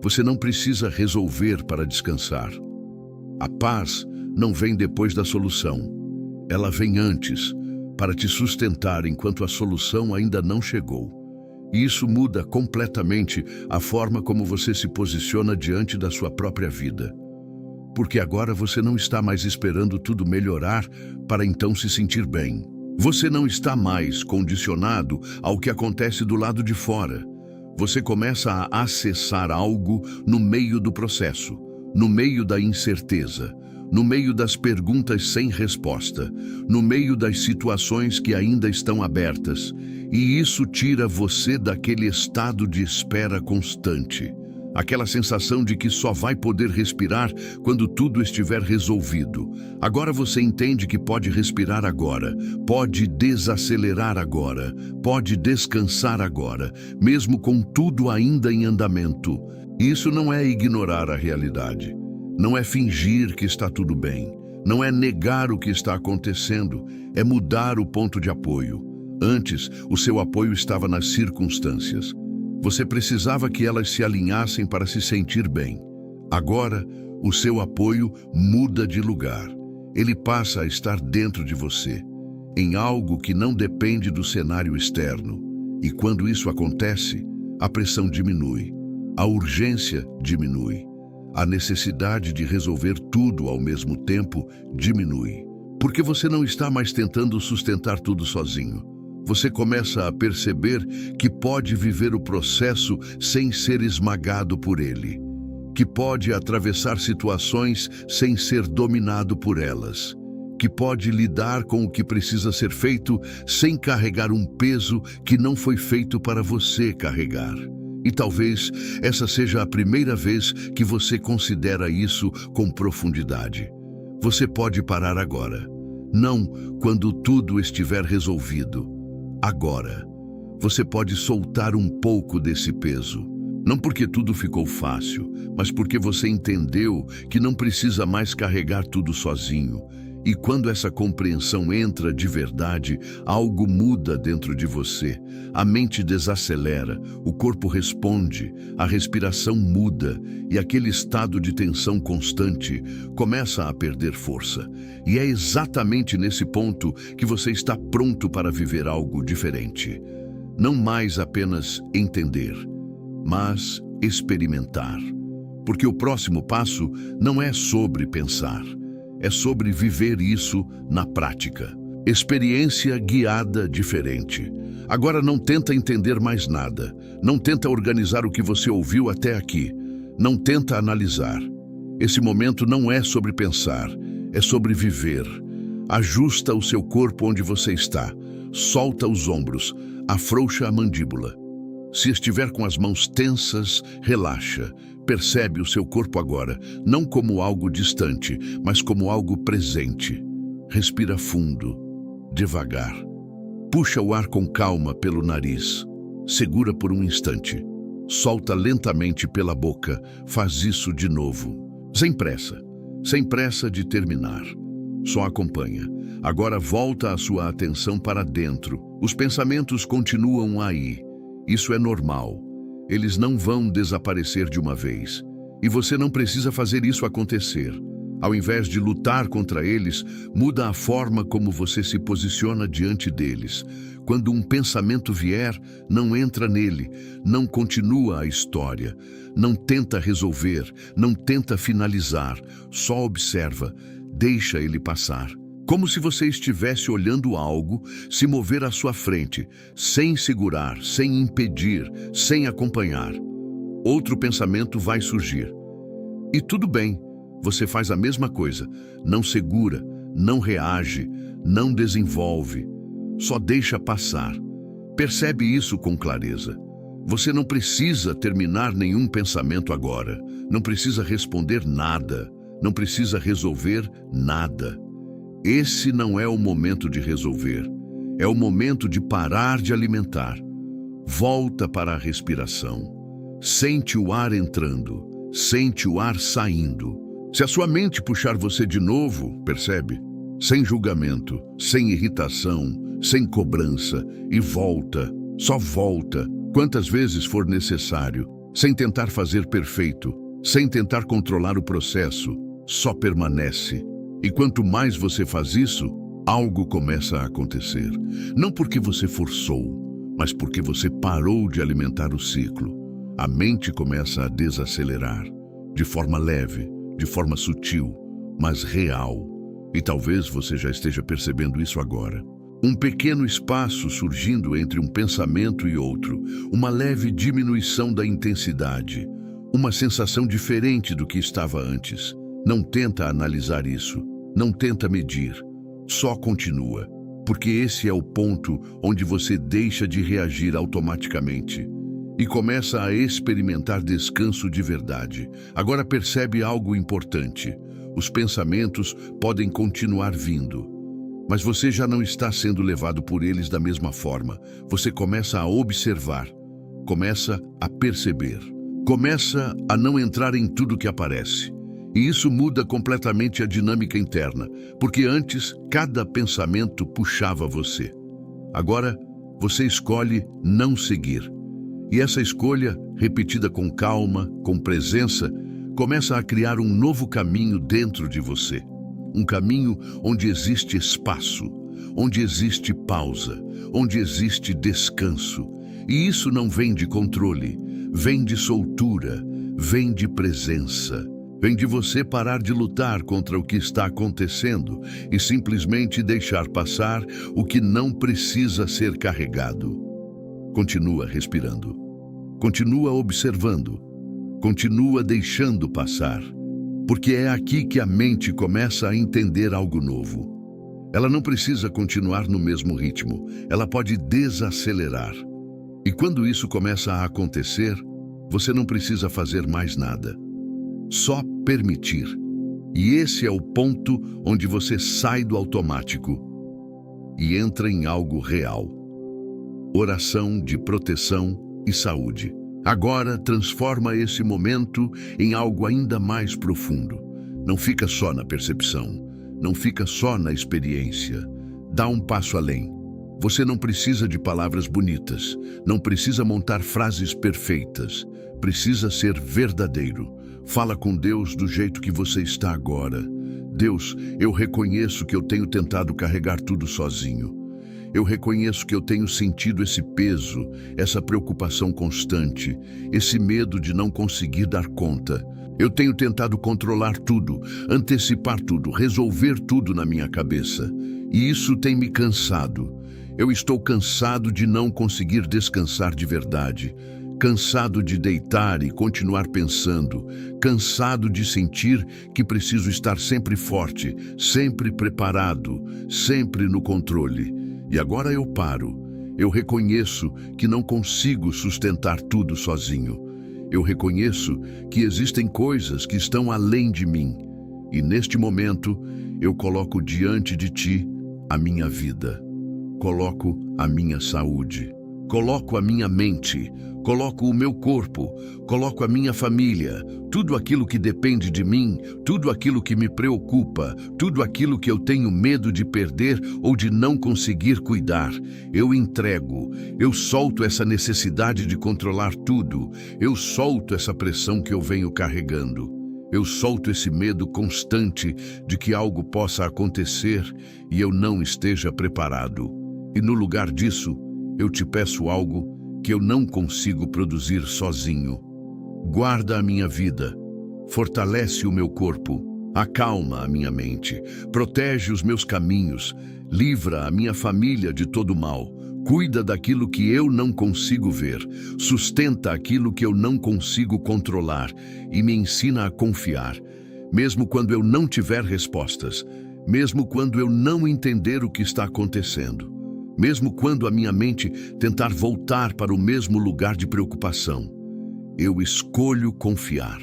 Você não precisa resolver para descansar. A paz não vem depois da solução. Ela vem antes, para te sustentar enquanto a solução ainda não chegou. E isso muda completamente a forma como você se posiciona diante da sua própria vida. Porque agora você não está mais esperando tudo melhorar para então se sentir bem. Você não está mais condicionado ao que acontece do lado de fora. Você começa a acessar algo no meio do processo, no meio da incerteza, no meio das perguntas sem resposta, no meio das situações que ainda estão abertas. E isso tira você daquele estado de espera constante. Aquela sensação de que só vai poder respirar quando tudo estiver resolvido. Agora você entende que pode respirar agora, pode desacelerar agora, pode descansar agora, mesmo com tudo ainda em andamento. Isso não é ignorar a realidade, não é fingir que está tudo bem, não é negar o que está acontecendo, é mudar o ponto de apoio. Antes, o seu apoio estava nas circunstâncias. Você precisava que elas se alinhassem para se sentir bem. Agora, o seu apoio muda de lugar. Ele passa a estar dentro de você, em algo que não depende do cenário externo. E quando isso acontece, a pressão diminui, a urgência diminui, a necessidade de resolver tudo ao mesmo tempo diminui. Porque você não está mais tentando sustentar tudo sozinho. Você começa a perceber que pode viver o processo sem ser esmagado por ele, que pode atravessar situações sem ser dominado por elas, que pode lidar com o que precisa ser feito sem carregar um peso que não foi feito para você carregar. E talvez essa seja a primeira vez que você considera isso com profundidade. Você pode parar agora, não quando tudo estiver resolvido. Agora, você pode soltar um pouco desse peso. Não porque tudo ficou fácil, mas porque você entendeu que não precisa mais carregar tudo sozinho. E quando essa compreensão entra de verdade, algo muda dentro de você. A mente desacelera, o corpo responde, a respiração muda e aquele estado de tensão constante começa a perder força. E é exatamente nesse ponto que você está pronto para viver algo diferente. Não mais apenas entender, mas experimentar. Porque o próximo passo não é sobre pensar. É sobre viver isso na prática. Experiência guiada diferente. Agora não tenta entender mais nada. Não tenta organizar o que você ouviu até aqui. Não tenta analisar. Esse momento não é sobre pensar, é sobre viver. Ajusta o seu corpo onde você está. Solta os ombros. Afrouxa a mandíbula. Se estiver com as mãos tensas, relaxa. Percebe o seu corpo agora, não como algo distante, mas como algo presente. Respira fundo, devagar. Puxa o ar com calma pelo nariz. Segura por um instante. Solta lentamente pela boca. Faz isso de novo. Sem pressa de terminar. Só acompanha. Agora volta a sua atenção para dentro. Os pensamentos continuam aí. Isso é normal. Eles não vão desaparecer de uma vez. E você não precisa fazer isso acontecer. Ao invés de lutar contra eles, muda a forma como você se posiciona diante deles. Quando um pensamento vier, não entra nele, não continua a história, não tenta resolver, não tenta finalizar, só observa, deixa ele passar. Como se você estivesse olhando algo se mover à sua frente, sem segurar, sem impedir, sem acompanhar. Outro pensamento vai surgir. E tudo bem, você faz a mesma coisa. Não segura, não reage, não desenvolve. Só deixa passar. Percebe isso com clareza. Você não precisa terminar nenhum pensamento agora. Não precisa responder nada. Não precisa resolver nada. Esse não é o momento de resolver. É o momento de parar de alimentar. Volta para a respiração. Sente o ar entrando. Sente o ar saindo. Se a sua mente puxar você de novo, percebe? Sem julgamento, sem irritação, sem cobrança, e volta, só volta, quantas vezes for necessário, sem tentar fazer perfeito, sem tentar controlar o processo, só permanece. E quanto mais você faz isso, algo começa a acontecer. Não porque você forçou, mas porque você parou de alimentar o ciclo. A mente começa a desacelerar, de forma leve, de forma sutil, mas real. E talvez você já esteja percebendo isso agora. Um pequeno espaço surgindo entre um pensamento e outro, uma leve diminuição da intensidade, uma sensação diferente do que estava antes. Não tenta analisar isso, não tenta medir, só continua, porque esse é o ponto onde você deixa de reagir automaticamente e começa a experimentar descanso de verdade. Agora percebe algo importante. Os pensamentos podem continuar vindo, mas você já não está sendo levado por eles da mesma forma. Você começa a observar, começa a perceber, começa a não entrar em tudo que aparece. E isso muda completamente a dinâmica interna, porque antes cada pensamento puxava você. Agora você escolhe não seguir. E essa escolha, repetida com calma, com presença, começa a criar um novo caminho dentro de você. Um caminho onde existe espaço, onde existe pausa, onde existe descanso. E isso não vem de controle, vem de soltura, vem de presença. Vem de você parar de lutar contra o que está acontecendo e simplesmente deixar passar o que não precisa ser carregado. Continua respirando. Continua observando. Continua deixando passar. Porque é aqui que a mente começa a entender algo novo. Ela não precisa continuar no mesmo ritmo. Ela pode desacelerar. E quando isso começa a acontecer, você não precisa fazer mais nada. Só permitir. E esse é o ponto onde você sai do automático e entra em algo real. Oração de proteção e saúde. Agora transforma esse momento em algo ainda mais profundo. Não fica só na percepção, não fica só na experiência. Dá um passo além. Você não precisa de palavras bonitas, não precisa montar frases perfeitas. Precisa ser verdadeiro. Fala com Deus do jeito que você está agora. Deus, eu reconheço que eu tenho tentado carregar tudo sozinho. Eu reconheço que eu tenho sentido esse peso, essa preocupação constante, esse medo de não conseguir dar conta. Eu tenho tentado controlar tudo, antecipar tudo, resolver tudo na minha cabeça. E isso tem me cansado. Eu estou cansado de não conseguir descansar de verdade. Cansado de deitar e continuar pensando, cansado de sentir que preciso estar sempre forte, sempre preparado, sempre no controle. E agora eu paro. Eu reconheço que não consigo sustentar tudo sozinho. Eu reconheço que existem coisas que estão além de mim. E neste momento, eu coloco diante de ti a minha vida. Coloco a minha saúde. Coloco a minha mente, coloco o meu corpo, coloco a minha família, tudo aquilo que depende de mim, tudo aquilo que me preocupa, tudo aquilo que eu tenho medo de perder ou de não conseguir cuidar. Eu entrego, eu solto essa necessidade de controlar tudo, eu solto essa pressão que eu venho carregando. Eu solto esse medo constante de que algo possa acontecer e eu não esteja preparado. E no lugar disso, eu te peço algo que eu não consigo produzir sozinho. Guarda a minha vida, fortalece o meu corpo, acalma a minha mente, protege os meus caminhos, livra a minha família de todo mal, cuida daquilo que eu não consigo ver, sustenta aquilo que eu não consigo controlar e me ensina a confiar, mesmo quando eu não tiver respostas, mesmo quando eu não entender o que está acontecendo. Mesmo quando a minha mente tentar voltar para o mesmo lugar de preocupação, eu escolho confiar.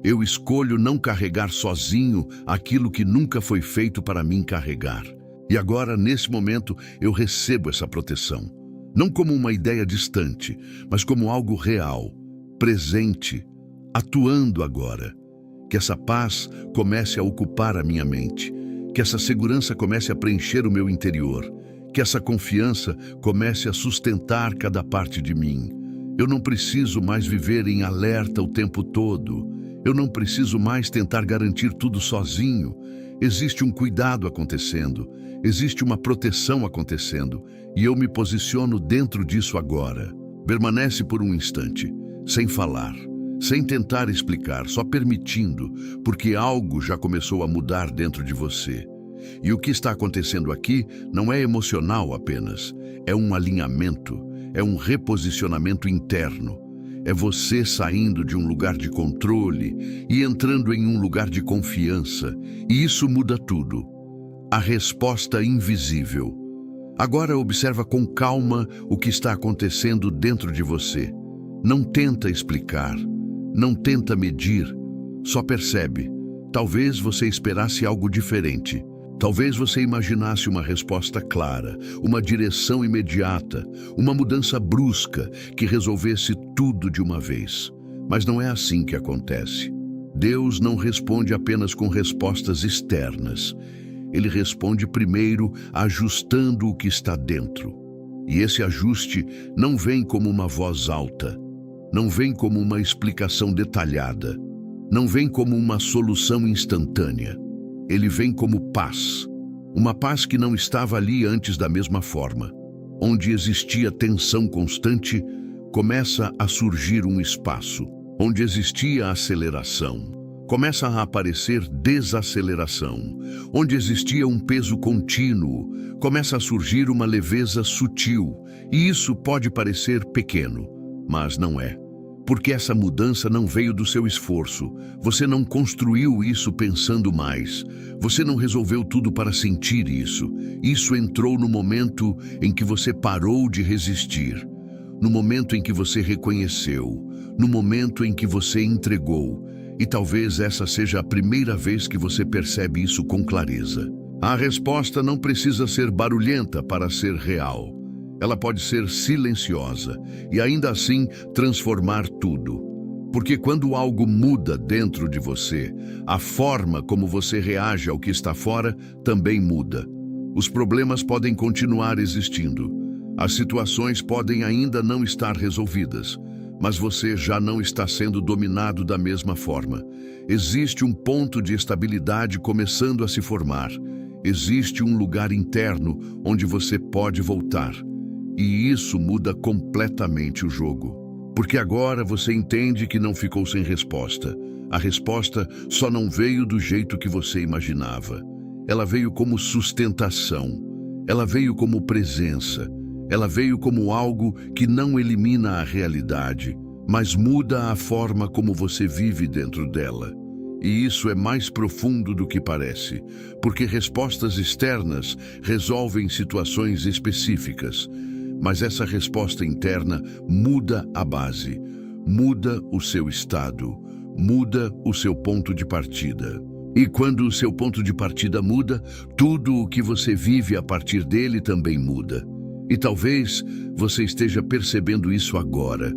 Eu escolho não carregar sozinho aquilo que nunca foi feito para mim carregar. E agora, nesse momento, eu recebo essa proteção. Não como uma ideia distante, mas como algo real, presente, atuando agora. Que essa paz comece a ocupar a minha mente. Que essa segurança comece a preencher o meu interior. Que essa confiança comece a sustentar cada parte de mim. Eu não preciso mais viver em alerta o tempo todo. Eu não preciso mais tentar garantir tudo sozinho. Existe um cuidado acontecendo. Existe uma proteção acontecendo. E eu me posiciono dentro disso agora. Permanece por um instante, sem falar, sem tentar explicar, só permitindo, porque algo já começou a mudar dentro de você. E o que está acontecendo aqui não é emocional apenas, é um alinhamento, é um reposicionamento interno. É você saindo de um lugar de controle e entrando em um lugar de confiança, e isso muda tudo. A resposta invisível. Agora observa com calma o que está acontecendo dentro de você. Não tenta explicar, não tenta medir, só percebe. Talvez você esperasse algo diferente. Talvez você imaginasse uma resposta clara, uma direção imediata, uma mudança brusca que resolvesse tudo de uma vez. Mas não é assim que acontece. Deus não responde apenas com respostas externas. Ele responde primeiro ajustando o que está dentro. E esse ajuste não vem como uma voz alta, não vem como uma explicação detalhada, não vem como uma solução instantânea. Ele vem como paz, uma paz que não estava ali antes da mesma forma. Onde existia tensão constante, começa a surgir um espaço. Onde existia aceleração, começa a aparecer desaceleração. Onde existia um peso contínuo, começa a surgir uma leveza sutil. E isso pode parecer pequeno, mas não é. Porque essa mudança não veio do seu esforço. Você não construiu isso pensando mais. Você não resolveu tudo para sentir isso. Isso entrou no momento em que você parou de resistir. No momento em que você reconheceu. No momento em que você entregou. E talvez essa seja a primeira vez que você percebe isso com clareza. A resposta não precisa ser barulhenta para ser real. Ela pode ser silenciosa e ainda assim transformar tudo. Porque quando algo muda dentro de você, a forma como você reage ao que está fora também muda. Os problemas podem continuar existindo. As situações podem ainda não estar resolvidas, mas você já não está sendo dominado da mesma forma. Existe um ponto de estabilidade começando a se formar. Existe um lugar interno onde você pode voltar. E isso muda completamente o jogo. Porque agora você entende que não ficou sem resposta. A resposta só não veio do jeito que você imaginava. Ela veio como sustentação. Ela veio como presença. Ela veio como algo que não elimina a realidade, mas muda a forma como você vive dentro dela. E isso é mais profundo do que parece, porque respostas externas resolvem situações específicas. Mas essa resposta interna muda a base, muda o seu estado, muda o seu ponto de partida. E quando o seu ponto de partida muda, tudo o que você vive a partir dele também muda. E talvez você esteja percebendo isso agora.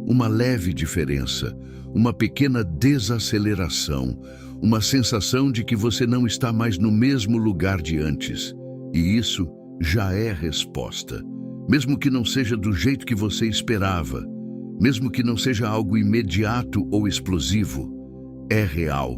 Uma leve diferença, uma pequena desaceleração, uma sensação de que você não está mais no mesmo lugar de antes. E isso já é resposta. Mesmo que não seja do jeito que você esperava, mesmo que não seja algo imediato ou explosivo, é real.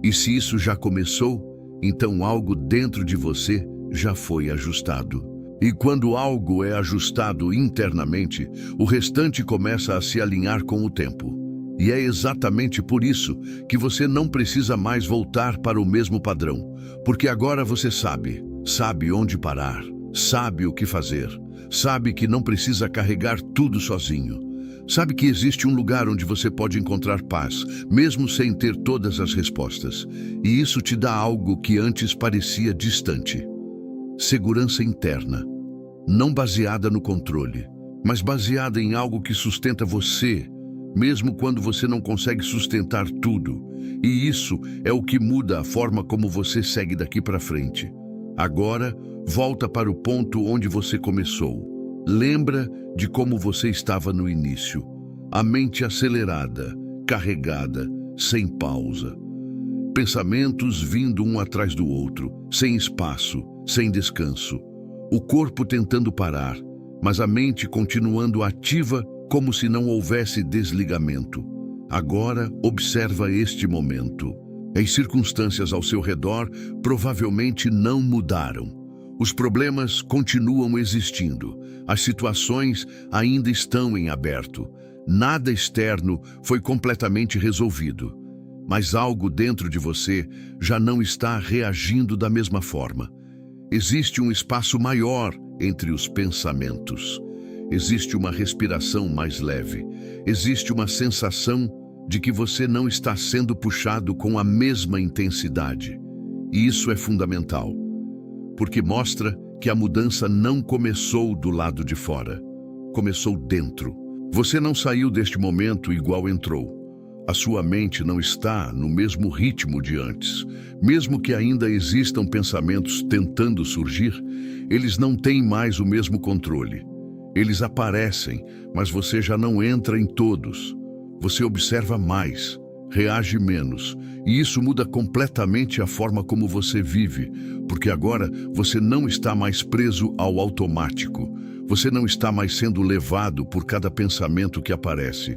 E se isso já começou, então algo dentro de você já foi ajustado. E quando algo é ajustado internamente, o restante começa a se alinhar com o tempo. E é exatamente por isso que você não precisa mais voltar para o mesmo padrão, porque agora você sabe onde parar, sabe o que fazer, sabe que não precisa carregar tudo sozinho. Sabe que existe um lugar onde você pode encontrar paz, mesmo sem ter todas as respostas. E isso te dá algo que antes parecia distante. Segurança interna, não baseada no controle, mas baseada em algo que sustenta você, mesmo quando você não consegue sustentar tudo. E isso é o que muda a forma como você segue daqui para frente. Agora, Volta para o ponto onde você começou. Lembra de como você estava no início. A mente acelerada, carregada, sem pausa. Pensamentos vindo um atrás do outro, sem espaço, sem descanso. O corpo tentando parar, mas a mente continuando ativa como se não houvesse desligamento. Agora, observa este momento. As circunstâncias ao seu redor provavelmente não mudaram. Os problemas continuam existindo. As situações ainda estão em aberto. Nada externo foi completamente resolvido. Mas algo dentro de você já não está reagindo da mesma forma. Existe um espaço maior entre os pensamentos. Existe uma respiração mais leve. Existe uma sensação de que você não está sendo puxado com a mesma intensidade. E isso é fundamental, porque mostra que a mudança não começou do lado de fora, começou dentro. Você não saiu deste momento igual entrou. A sua mente não está no mesmo ritmo de antes. Mesmo que ainda existam pensamentos tentando surgir, eles não têm mais o mesmo controle. Eles aparecem, mas você já não entra em todos. Você observa mais, reage menos, e isso muda completamente a forma como você vive, porque agora você não está mais preso ao automático. Você não está mais sendo levado por cada pensamento que aparece.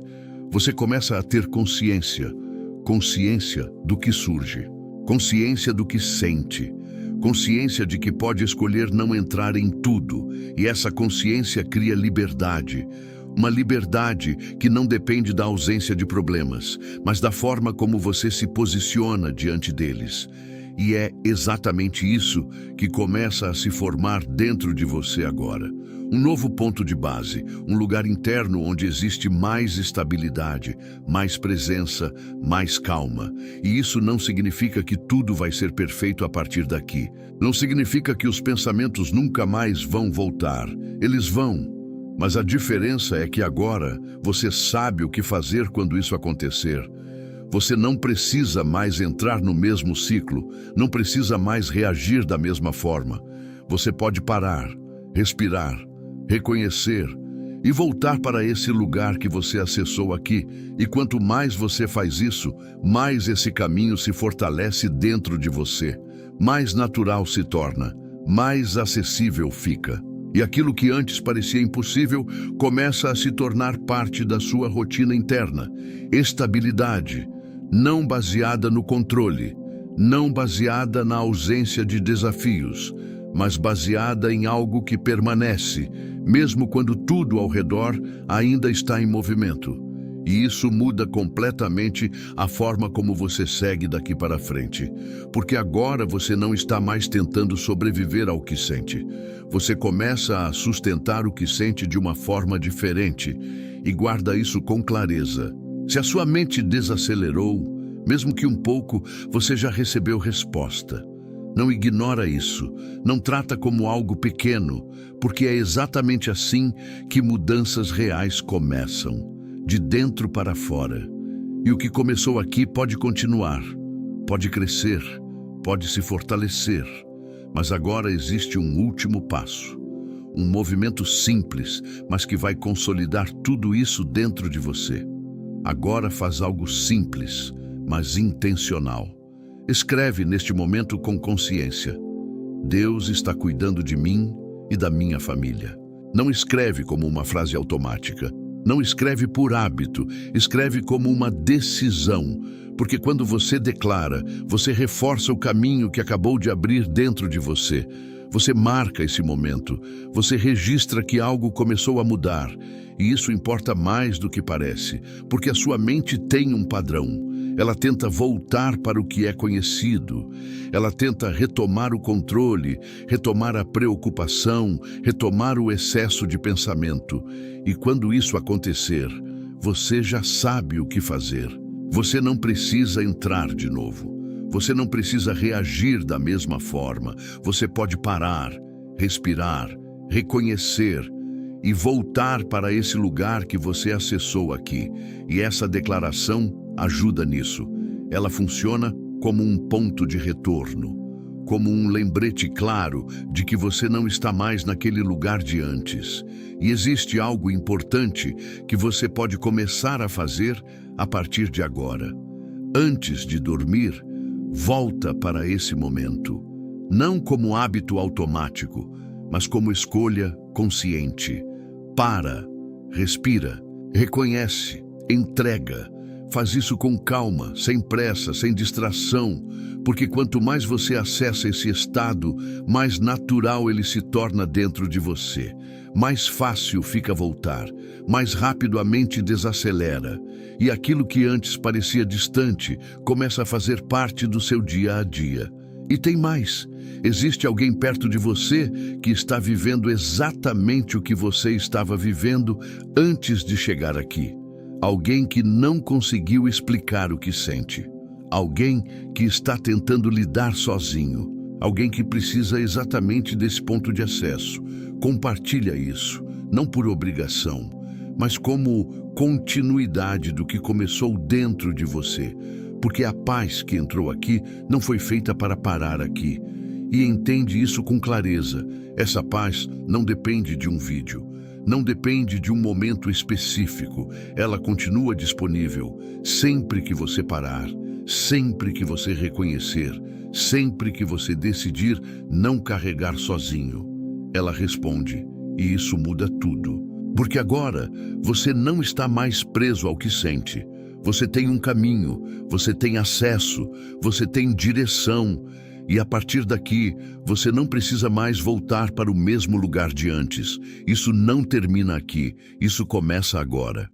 Você começa a ter consciência, consciência do que surge, consciência do que sente, consciência de que pode escolher não entrar em tudo, e essa consciência cria liberdade. Uma liberdade que não depende da ausência de problemas, mas da forma como você se posiciona diante deles. E é exatamente isso que começa a se formar dentro de você agora. Um novo ponto de base, um lugar interno onde existe mais estabilidade, mais presença, mais calma. E isso não significa que tudo vai ser perfeito a partir daqui. Não significa que os pensamentos nunca mais vão voltar. Eles vão. Mas a diferença é que agora você sabe o que fazer quando isso acontecer. Você não precisa mais entrar no mesmo ciclo, não precisa mais reagir da mesma forma. Você pode parar, respirar, reconhecer e voltar para esse lugar que você acessou aqui. E quanto mais você faz isso, mais esse caminho se fortalece dentro de você, mais natural se torna, mais acessível fica. E aquilo que antes parecia impossível começa a se tornar parte da sua rotina interna. Estabilidade, não baseada no controle, não baseada na ausência de desafios, mas baseada em algo que permanece, mesmo quando tudo ao redor ainda está em movimento. E isso muda completamente a forma como você segue daqui para frente. Porque agora você não está mais tentando sobreviver ao que sente. Você começa a sustentar o que sente de uma forma diferente e guarda isso com clareza. Se a sua mente desacelerou, mesmo que um pouco, você já recebeu resposta. Não ignora isso, não trata como algo pequeno, porque é exatamente assim que mudanças reais começam. De dentro para fora. E o que começou aqui pode continuar, pode crescer, pode se fortalecer. Mas agora existe um último passo. Um movimento simples, mas que vai consolidar tudo isso dentro de você. Agora faz algo simples, mas intencional. Escreve neste momento com consciência. Deus está cuidando de mim e da minha família. Não escreve como uma frase automática. Não escreve por hábito, escreve como uma decisão, porque quando você declara, você reforça o caminho que acabou de abrir dentro de você. Você marca esse momento, você registra que algo começou a mudar, e isso importa mais do que parece, porque a sua mente tem um padrão. Ela tenta voltar para o que é conhecido. Ela tenta retomar o controle, retomar a preocupação, retomar o excesso de pensamento. E quando isso acontecer, você já sabe o que fazer. Você não precisa entrar de novo. Você não precisa reagir da mesma forma. Você pode parar, respirar, reconhecer e voltar para esse lugar que você acessou aqui. E essa declaração ajuda nisso. Ela funciona como um ponto de retorno, como um lembrete claro de que você não está mais naquele lugar de antes. E existe algo importante que você pode começar a fazer a partir de agora. Antes de dormir, volta para esse momento. Não como hábito automático, mas como escolha consciente. Para, respira, reconhece, entrega. Faz isso com calma, sem pressa, sem distração, porque quanto mais você acessa esse estado, mais natural ele se torna dentro de você. Mais fácil fica voltar, mais rápido a mente desacelera, e aquilo que antes parecia distante começa a fazer parte do seu dia a dia. E tem mais, existe alguém perto de você que está vivendo exatamente o que você estava vivendo antes de chegar aqui. Alguém que não conseguiu explicar o que sente. Alguém que está tentando lidar sozinho. Alguém que precisa exatamente desse ponto de acesso. Compartilha isso, não por obrigação, mas como continuidade do que começou dentro de você. Porque a paz que entrou aqui não foi feita para parar aqui. E entende isso com clareza. Essa paz não depende de um vídeo. Não depende de um momento específico. Ela continua disponível sempre que você parar, sempre que você reconhecer, sempre que você decidir não carregar sozinho. Ela responde, e isso muda tudo. Porque agora você não está mais preso ao que sente. Você tem um caminho, você tem acesso, você tem direção. E a partir daqui, você não precisa mais voltar para o mesmo lugar de antes. Isso não termina aqui, isso começa agora.